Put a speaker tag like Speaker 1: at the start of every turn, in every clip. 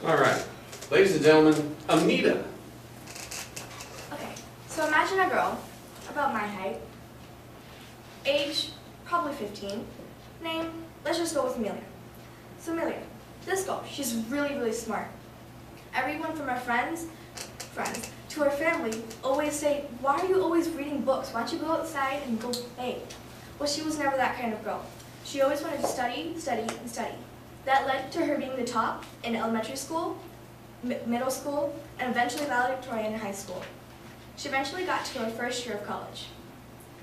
Speaker 1: All right, ladies and gentlemen, Amita.
Speaker 2: Okay, so imagine a girl about my height, age probably 15, name, let's just go with Amelia. So Amelia, this girl, she's really smart. Everyone from her friends to her family always say, why are you always reading books? Why don't you go outside and go play? Well, she was never that kind of girl. She always wanted to study. That led to her being the top in elementary school, middle school, and eventually valedictorian in high school. She eventually got to her first year of college.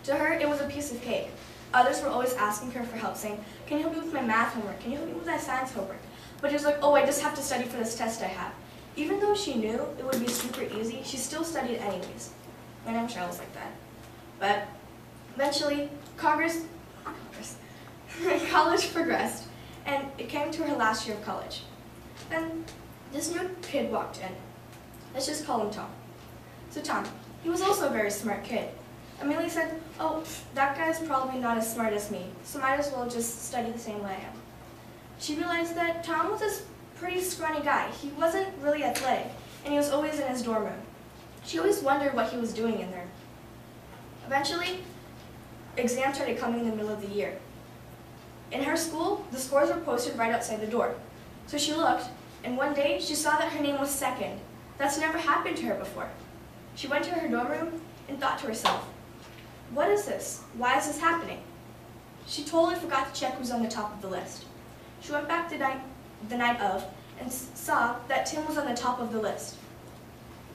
Speaker 2: To her, it was a piece of cake. Others were always asking her for help, saying, can you help me with my math homework? Can you help me with my science homework? But she was like, oh, I just have to study for this test I have. Even though she knew it would be super easy, she still studied anyways. My name Cheryl was like that. But eventually, college progressed, and it came to her last year of college. Then this new kid walked in. Let's just call him Tom. So Tom, he was also a very smart kid. Amelia said, oh, that guy's probably not as smart as me, so might as well just study the same way I am. She realized that Tom was a pretty scrawny guy. He wasn't really athletic, and he was always in his dorm room. She always wondered what he was doing in there. Eventually, exams started coming in the middle of the year. In her school, the scores were posted right outside the door. So she looked, and one day she saw that her name was second. That's never happened to her before. She went to her dorm room and thought to herself, what is this? Why is this happening? She totally forgot to check who's on the top of the list. She went back the night of and saw that Tim was on the top of the list.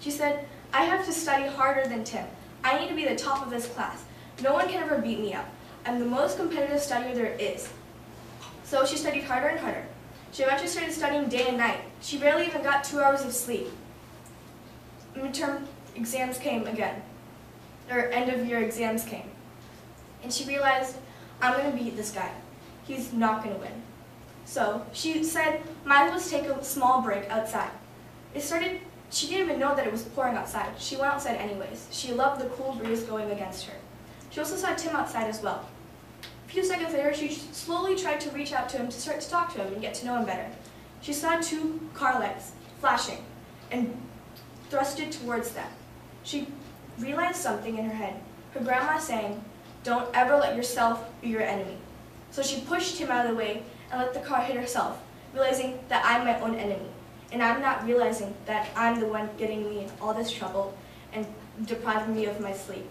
Speaker 2: She said, I have to study harder than Tim. I need to be the top of this class. No one can ever beat me up. I'm the most competitive studier there is. So she studied harder and harder. She eventually started studying day and night. She barely even got 2 hours of sleep. Midterm exams came again, or end of year exams came. And she realized, I'm going to beat this guy. He's not going to win. So she said, might as well just take a small break outside. She didn't even know that it was pouring outside. She went outside anyways. She loved the cool breeze going against her. She also saw Tim outside as well. A few seconds later, she slowly tried to reach out to him to start to talk to him and get to know him better. She saw 2 car lights flashing and thrusted towards them. She realized something in her head. Her grandma saying, don't ever let yourself be your enemy. So she pushed him out of the way and let the car hit herself, realizing that I'm my own enemy. And I'm not realizing that I'm the one getting me in all this trouble and depriving me of my sleep.